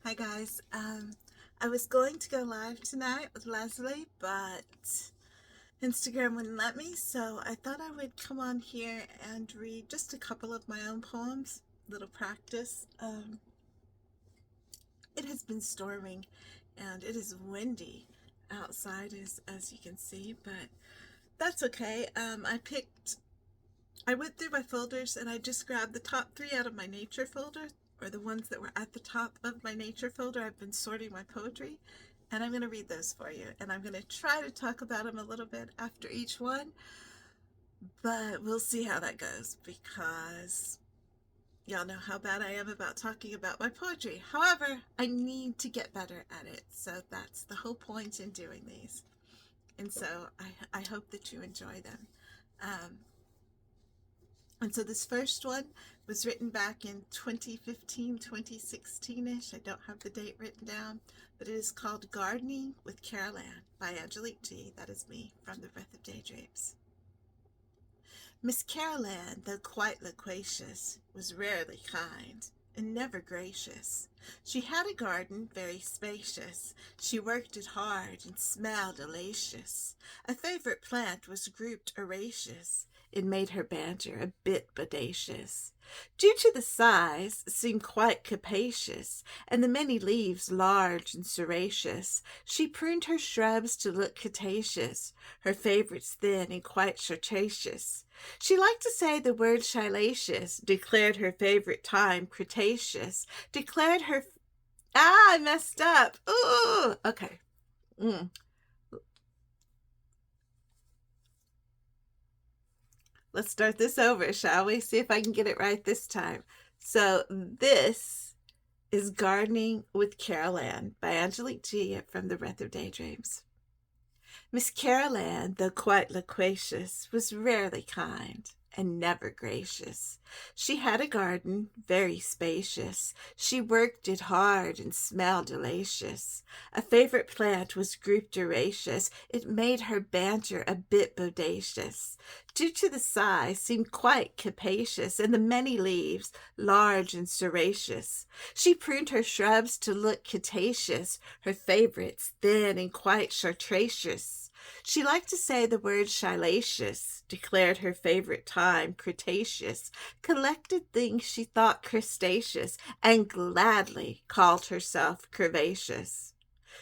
Hi guys. I was going to go live tonight with Leslie, but Instagram wouldn't let me, so I thought I would come on here and read just a couple of my own poems, little practice. It has been storming and it is windy outside as you can see, but that's okay. I went through my folders and I just grabbed the top three out of my nature folder, or the ones that were at the top of my nature folder. I've been sorting my poetry, and I'm going to read those for you. And I'm going to try to talk about them a little bit after each one, but we'll see how that goes because y'all know how bad I am about talking about my poetry. However, I need to get better at it, so that's the whole point in doing these. And so I hope that you enjoy them. Um, And so this first one was written back in 2015, 2016-ish. I don't have the date written down, but it is called Gardening with Carol Ann by Angelique G. That is me from the Breath of Daydreams. Miss Carol Ann, though quite loquacious, was rarely kind and never gracious. She had a garden very spacious. She worked it hard and smelled delicious. A favorite plant was grouped herbaceous. It made her banter a bit bodacious. Due to the size, seemed quite capacious, and the many leaves large and serraceous. She pruned her shrubs to look cretaceous, her favorites thin and quite cretaceous. She liked to say the word shylacious, declared her favorite time Cretaceous, declared her... I messed up. Ooh, okay. Let's start this over, shall we? See if I can get it right this time. So this is Gardening with Carol Ann by Angelique G. from the Breath of Daydreams. Miss Carol Ann, though quite loquacious, was rarely kind and never gracious. She had a garden very spacious. She worked it hard and smelled delicious. A favorite plant was grouped herbaceous. It made her banter a bit bodacious. Due to the size, seemed quite capacious, and the many leaves large and serraceous. She pruned her shrubs to look cretaceous, her favorites thin and quite chartraceous. She liked to say the word shylacious, declared her favorite time Cretaceous, collected things she thought crustaceous, and gladly called herself curvaceous.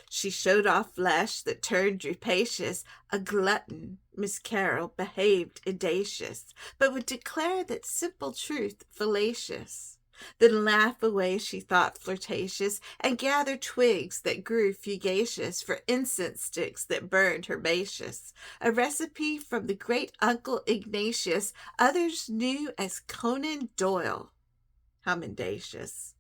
She showed off flesh that turned rapacious. A glutton, Miss Carol behaved audacious, but would declare that simple truth fallacious. Then laugh away she thought flirtatious, and gather twigs that grew fugacious for incense sticks that burned herbaceous. A recipe from the great Uncle Ignatius, others knew as Conan Doyle. How mendacious.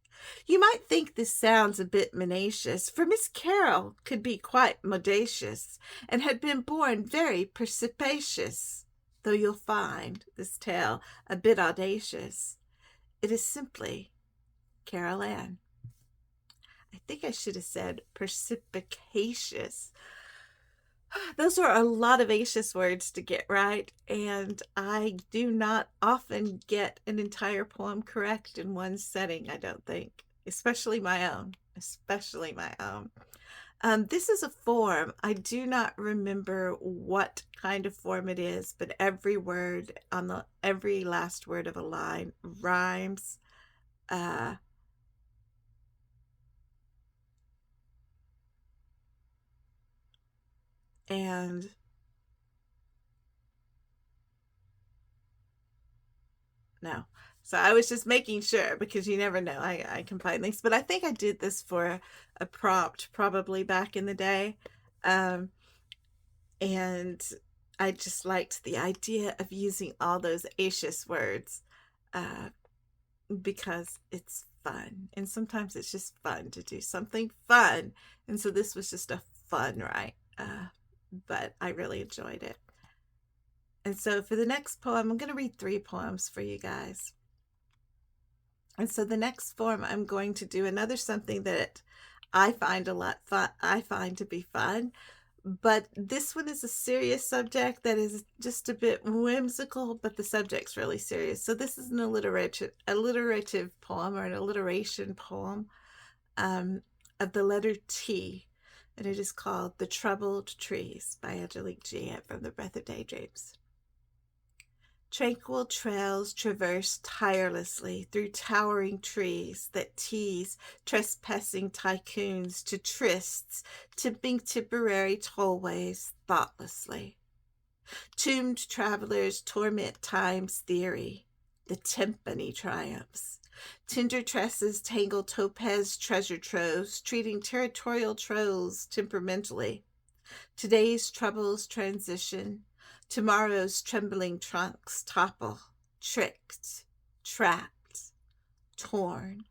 You might think this sounds a bit mendacious, for Miss Carol could be quite modacious, and had been born very perspicacious, though you'll find this tale a bit audacious. It is simply Carol Ann. I think I should have said perspicacious. Those are a lot of acious words to get right, and I do not often get an entire poem correct in one setting, I don't think, especially my own. Especially my own. This is a form. I do not remember what kind of form it is, but every word on every last word of a line rhymes. And no. So I was just making sure because you never know. I combine things, but I think I did this for a prompt probably back in the day. Um, and I just liked the idea of using all those acious words uh, because it's fun. And sometimes it's just fun to do something fun. And so this was just a fun, right? But I really enjoyed it. And so for the next poem, I'm going to read 3 poems for you guys. And so the next form, I'm going to do another something that I find a lot fun. I find to be fun, but this one is a serious subject that is just a bit whimsical, but the subject's really serious. So this is an alliterative poem or an alliteration poem. of the letter T, and it is called The Troubled Trees by Angelique from the Breath of Daydreams. Tranquil trails traverse tirelessly through towering trees that tease trespassing tycoons to trysts, tipping temporary tollways thoughtlessly. Tombed travelers torment time's theory. The timpani triumphs. Tender tresses tangle topaz treasure troves, treating territorial trolls temperamentally. Today's troubles transition. Tomorrow's trembling trunks topple, tricked, trapped, torn.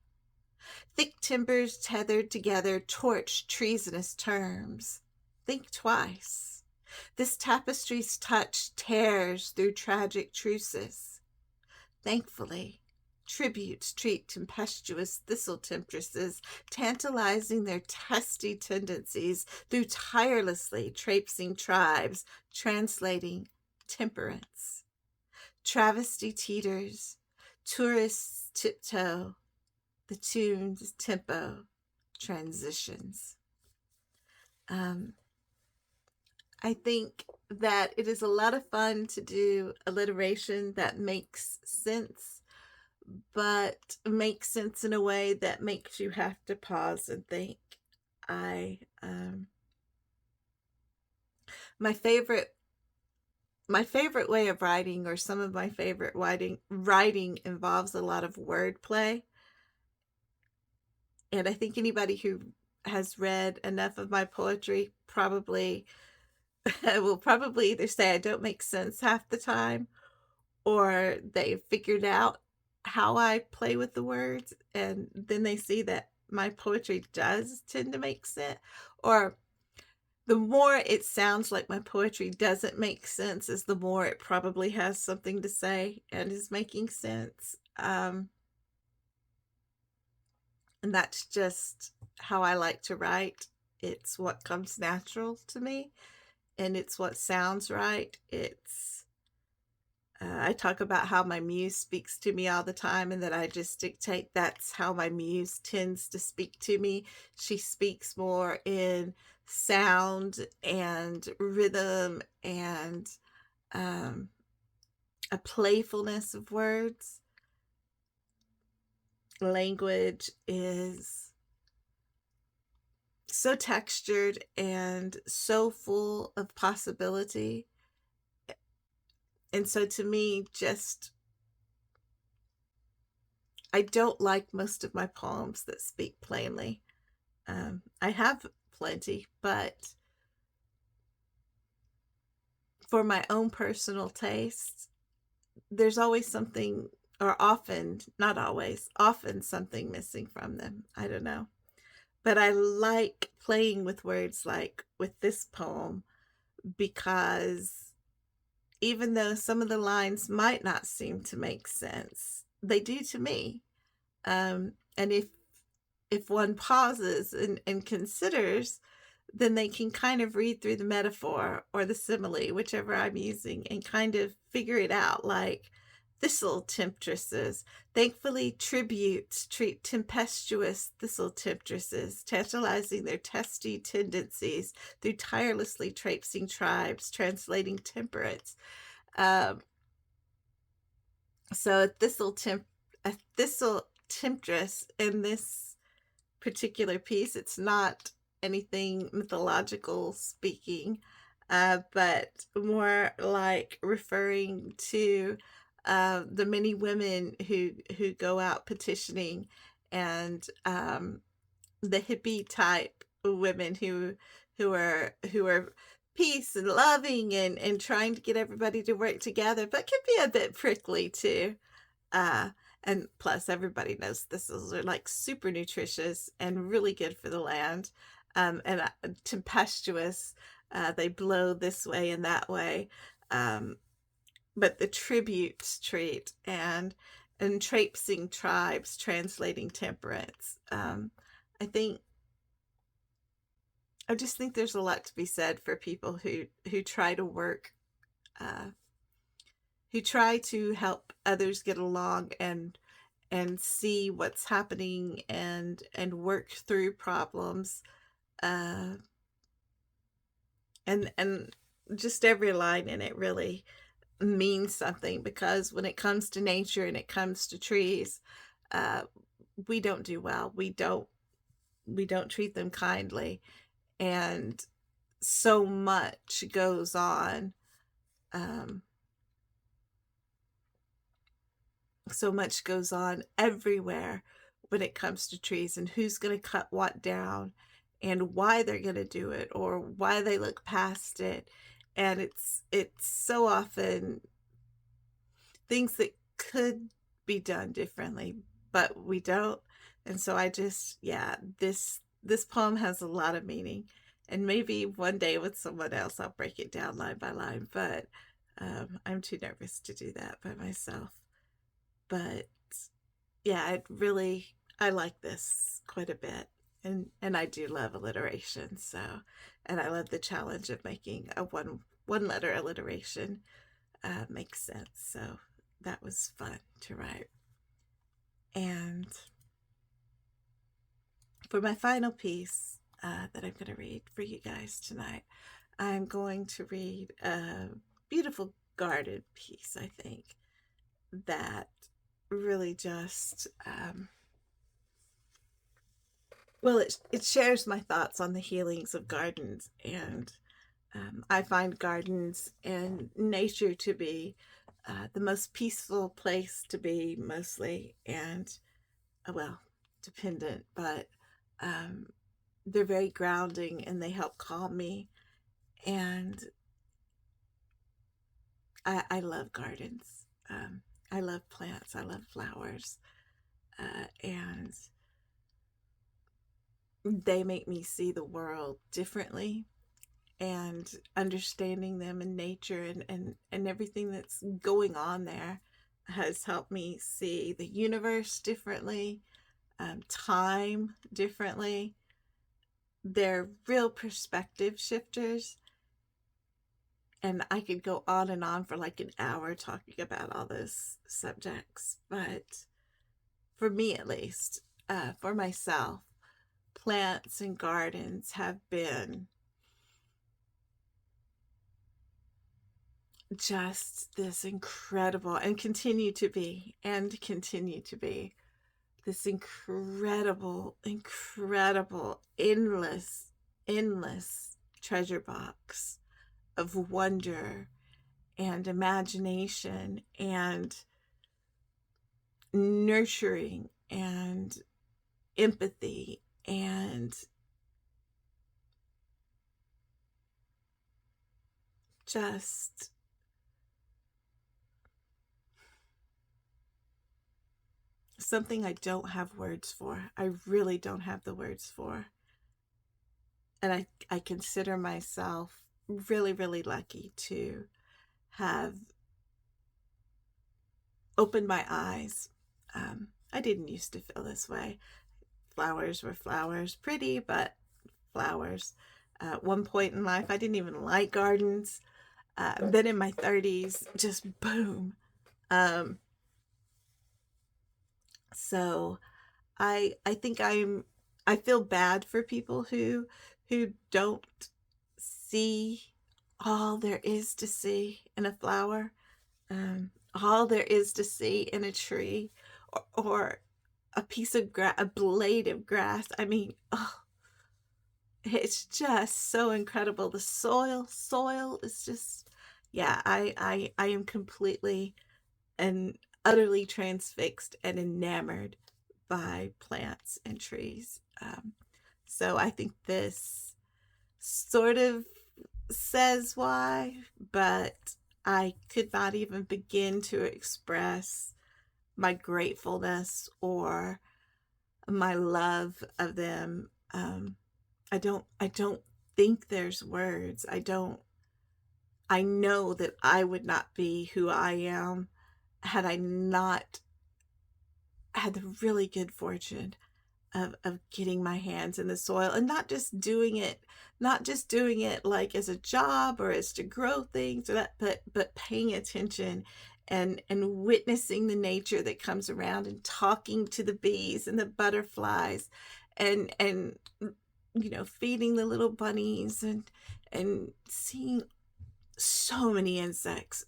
Thick timbers tethered together torch treasonous terms. Think twice. This tapestry's touch tears through tragic truces. Thankfully, tributes treat tempestuous thistle temptresses, tantalizing their testy tendencies through tirelessly traipsing tribes, translating temperance. Travesty teeters, tourists tiptoe, the tuned tempo transitions. I think that it is a lot of fun to do alliteration that makes sense, but makes sense in a way that makes you have to pause and think. I my favorite way of writing, or some of my favorite writing involves a lot of wordplay. And I think anybody who has read enough of my poetry probably will probably either say I don't make sense half the time, or they figured out how I play with the words, and then they see that my poetry does tend to make sense. Or the more it sounds like my poetry doesn't make sense is the more it probably has something to say and is making sense. And that's just how I like to write. It's what comes natural to me, and it's what sounds right. I talk about how my muse speaks to me all the time, and that I just dictate. That's how my muse tends to speak to me. She speaks more in sound and rhythm and a playfulness of words. Language is so textured and so full of possibility. And so to me, I don't like most of my poems that speak plainly. I have plenty, but for my own personal taste, there's always something, or often, not always, often something missing from them. I don't know. But I like playing with words like with this poem, because even though some of the lines might not seem to make sense, they do to me. And if one pauses and considers, then they can kind of read through the metaphor or the simile, whichever I'm using, and kind of figure it out. Like, thistle temptresses, thankfully tributes treat tempestuous thistle temptresses, tantalizing their testy tendencies through tirelessly traipsing tribes, translating temperance. So a thistle temptress in this particular piece, it's not anything mythological speaking, but more like referring to the many women who go out petitioning, and the hippie type women who are peace and loving and trying to get everybody to work together, but can be a bit prickly too. And plus, everybody knows thistles are like super nutritious and really good for the land, and tempestuous. They blow this way and that way. But the tributes treat and traipsing tribes, translating temperance. I just think there's a lot to be said for people who try to work, who try to help others get along, and and see what's happening and work through problems. Uh, and just every line in it really means something, because when it comes to nature and it comes to trees, uh, we don't do well. We don't treat them kindly, and so much goes on. Um, so much goes on everywhere when it comes to trees, and who's going to cut what down and why they're going to do it or why they look past it. And it's so often things that could be done differently, but we don't. And so I just, yeah, this poem has a lot of meaning. And maybe one day with someone else I'll break it down line by line, but I'm too nervous to do that by myself. But yeah, I like this quite a bit. And I do love alliteration, so, and I love the challenge of making a one letter alliteration make sense. So that was fun to write. And for my final piece that I'm going to read for you guys tonight, I'm going to read a beautiful garden piece, I think, that really just, well, it shares my thoughts on the healings of gardens. And I find gardens and nature to be the most peaceful place to be, mostly. And, well, dependent, but um, they're very grounding and they help calm me. And I love gardens. I love plants. I love flowers. And they make me see the world differently, and understanding them in nature and everything that's going on there has helped me see the universe differently, time differently. They're real perspective shifters. And I could go on and on for like an hour talking about all those subjects. But for me, at least, for myself, plants and gardens have been just this incredible, and continue to be this incredible, endless treasure box of wonder and imagination and nurturing and empathy and just something I don't have words for. I really don't have the words for. And I consider myself really lucky to have opened my eyes. I didn't used to feel this way. Flowers were flowers, pretty, but flowers. At one point in life, I didn't even like gardens. Then in my 30s, just boom. So I think I feel bad for people who don't see all there is to see in a flower, all there is to see in a tree, or a piece of grass, a blade of grass. I mean, oh, it's just so incredible. The soil is just, yeah. I am completely and utterly transfixed and enamored by plants and trees. So I think this sort of says why, but I could not even begin to express my gratefulness or my love of them. I don't think there's words. I know that I would not be who I am had I not had the really good fortune of getting my hands in the soil, and not just doing it like as a job or as to grow things or that, but paying attention and witnessing the nature that comes around and talking to the bees and the butterflies and feeding the little bunnies and seeing so many insects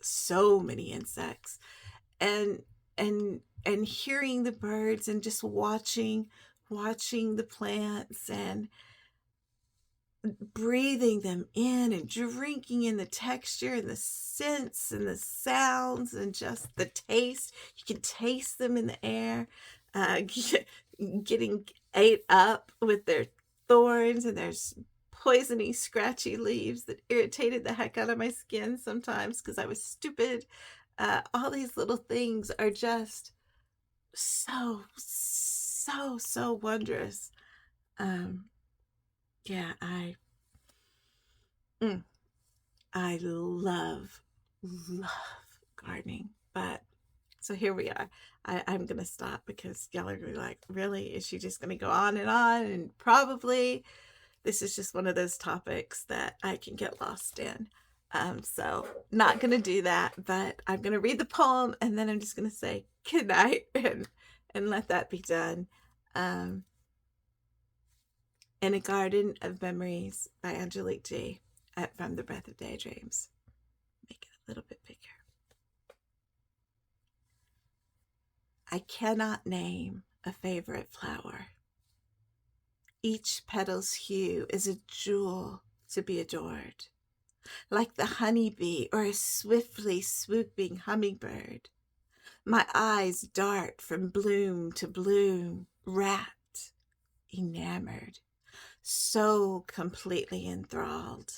and and hearing the birds and just watching the plants and breathing them in and drinking in the texture and the scents and the sounds and just the taste. You can taste them in the air, uh, getting ate up with their thorns and their poisony, scratchy leaves that irritated the heck out of my skin sometimes because I was stupid. All these little things are just so wondrous. Um, yeah, mm, I love gardening. But so here we are. I'm gonna stop because y'all are gonna be like, really? Is she just gonna go on and on? And probably this is just one of those topics that I can get lost in. So not gonna do that, but I'm gonna read the poem and then I'm just gonna say good night and let that be done. Um, In a Garden of Memories by Angelique G. From the Breath of Daydreams. Make it a little bit bigger. I cannot name a favorite flower. Each petal's hue is a jewel to be adored, like the honeybee or a swiftly swooping hummingbird. My eyes dart from bloom to bloom, rapt, enamored, so completely enthralled.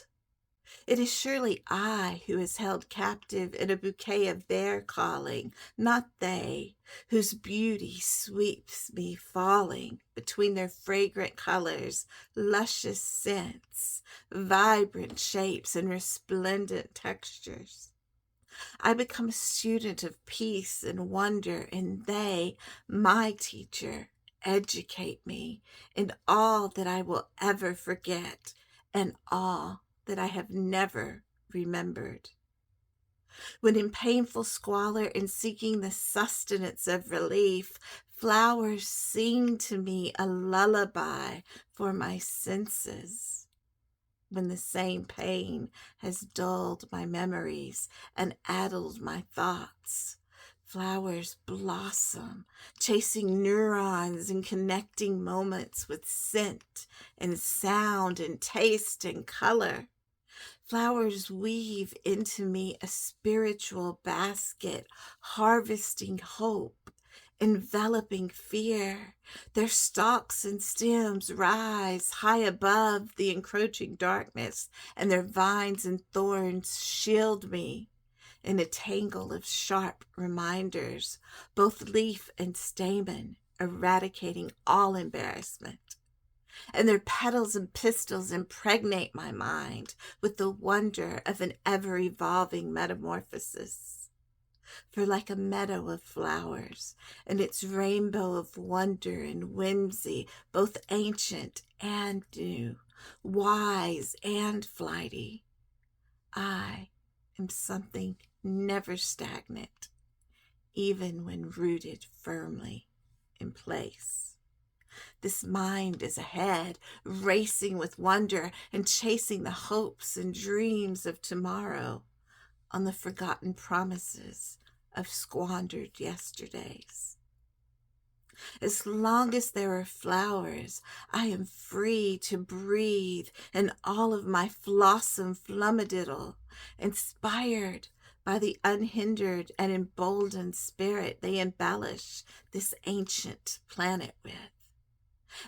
It is surely I who is held captive in a bouquet of their calling, not they, whose beauty sweeps me falling between their fragrant colors, luscious scents, vibrant shapes, and resplendent textures. I become a student of peace and wonder, and they, my teacher, educate me in all that I will ever forget and all that I have never remembered. When in painful squalor and seeking the sustenance of relief, flowers sing to me a lullaby for my senses. When the same pain has dulled my memories and addled my thoughts, flowers blossom, chasing neurons and connecting moments with scent and sound and taste and color. Flowers weave into me a spiritual basket, harvesting hope, enveloping fear. Their stalks and stems rise high above the encroaching darkness, and their vines and thorns shield me in a tangle of sharp reminders, both leaf and stamen, eradicating all embarrassment. And their petals and pistils impregnate my mind with the wonder of an ever-evolving metamorphosis. For like a meadow of flowers, and its rainbow of wonder and whimsy, both ancient and new, wise and flighty, I am something never stagnant, even when rooted firmly in place. This mind is ahead, racing with wonder and chasing the hopes and dreams of tomorrow on the forgotten promises of squandered yesterdays. As long as there are flowers, I am free to breathe in all of my flossom flummadiddle, inspired by the unhindered and emboldened spirit they embellish this ancient planet with.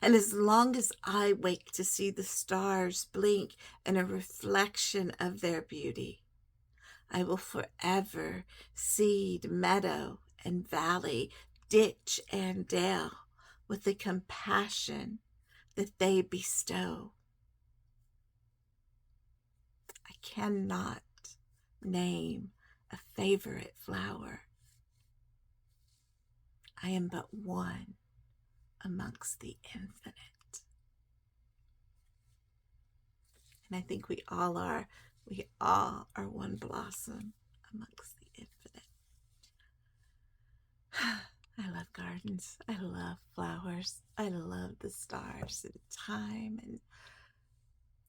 And as long as I wake to see the stars blink in a reflection of their beauty, I will forever seed meadow and valley, ditch and dale with the compassion that they bestow. I cannot name a favorite flower. I am but one amongst the infinite. And I think we all are one blossom amongst the infinite. I love gardens. I love flowers. I love the stars and time and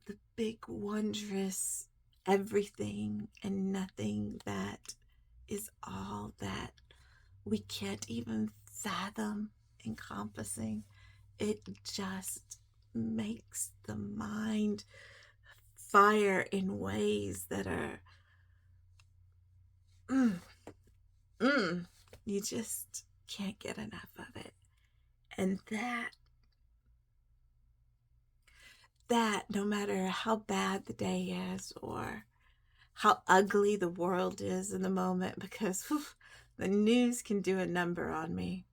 the big, wondrous everything and nothing that is all that we can't even fathom encompassing. It just makes the mind fire in ways that are, mm, mm, you just can't get enough of it. And that no matter how bad the day is or how ugly the world is in the moment, because whew, the news can do a number on me.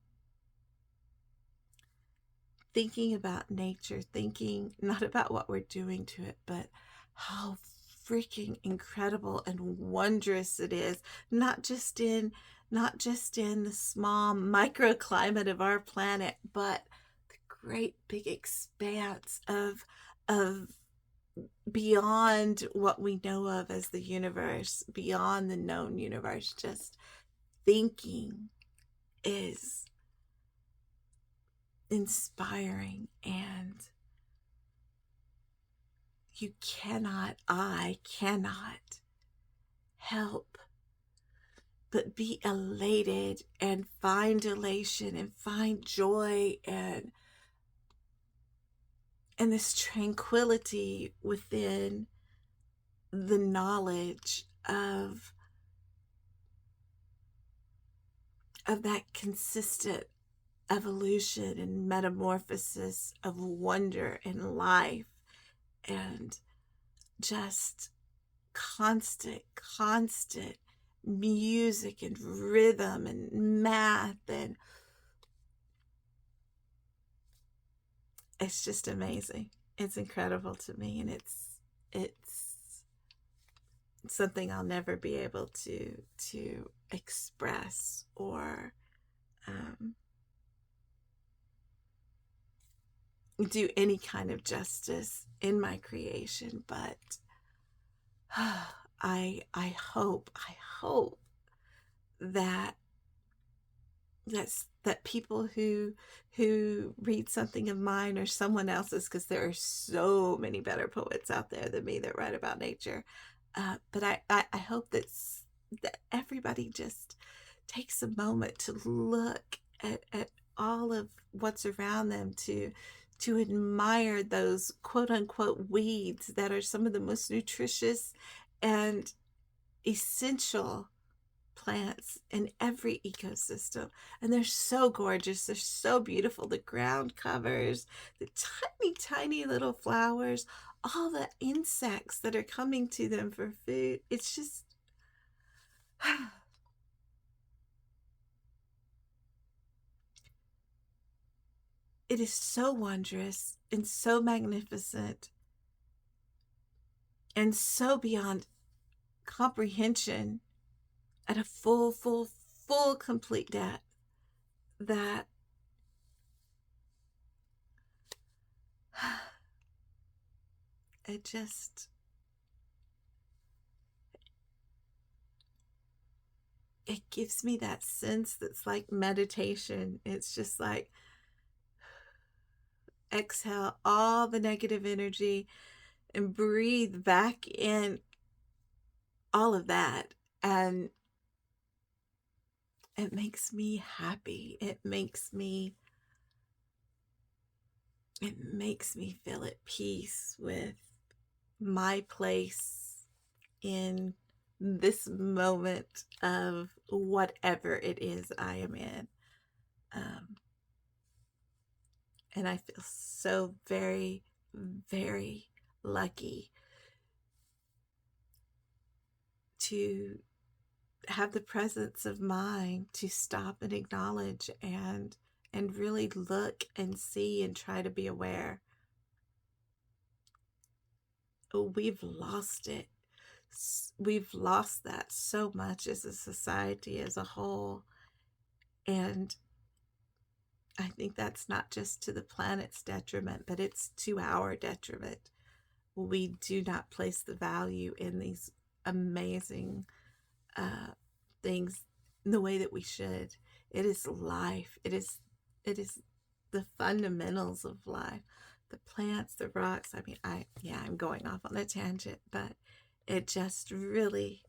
Thinking about nature, thinking not about what we're doing to it, but how freaking incredible and wondrous it is, not just in the small microclimate of our planet, but the great big expanse of beyond what we know of as the universe, beyond the known universe. Just thinking is inspiring, and I cannot help but be elated and find elation and find joy and this tranquility within the knowledge of that consistent evolution and metamorphosis of wonder in life, and just constant music and rhythm and math, and it's just amazing. It's incredible to me, and it's something I'll never be able to express or um, do any kind of justice in my creation. But I hope that that people who read something of mine or someone else's, because there are so many better poets out there than me that write about nature, but I hope that everybody just takes a moment to look at all of what's around them, to admire those quote unquote weeds that are some of the most nutritious and essential plants in every ecosystem. And they're so gorgeous, they're so beautiful. The ground covers, the tiny little flowers, all the insects that are coming to them for food. It's just it is so wondrous and so magnificent and so beyond comprehension at a full complete depth that it just it gives me that sense that's like meditation. It's just like exhale all the negative energy and breathe back in all of that, and it makes me happy. It makes me feel at peace with my place in this moment of whatever it is I am in. Um, and I feel so very, very lucky to have the presence of mind to stop and acknowledge and really look and see and try to be aware. We've lost it. We've lost that so much as a society as a whole. And I think that's not just to the planet's detriment, but it's to our detriment. We do not place the value in these amazing things in the way that we should. It is life. It is the fundamentals of life. The plants, the rocks. I mean, I'm going off on a tangent, but it just really,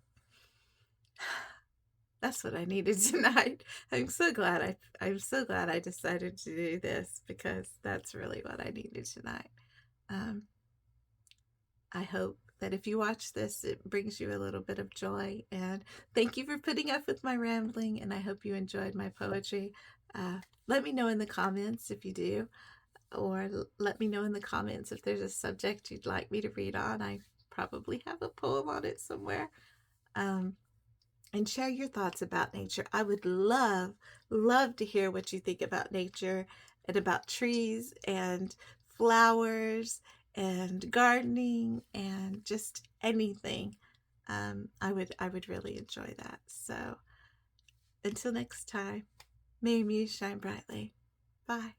that's what I needed tonight. I'm so glad I decided to do this, because that's really what I needed tonight. Um, I hope that if you watch this, it brings you a little bit of joy. And thank you for putting up with my rambling. And I hope you enjoyed my poetry. Let me know in the comments if you do, or let me know in the comments if there's a subject you'd like me to read on. I probably have a poem on it somewhere. Um, and share your thoughts about nature. I would love to hear what you think about nature and about trees and flowers and gardening and just anything. I would really enjoy that. So until next time, may your muse shine brightly. Bye.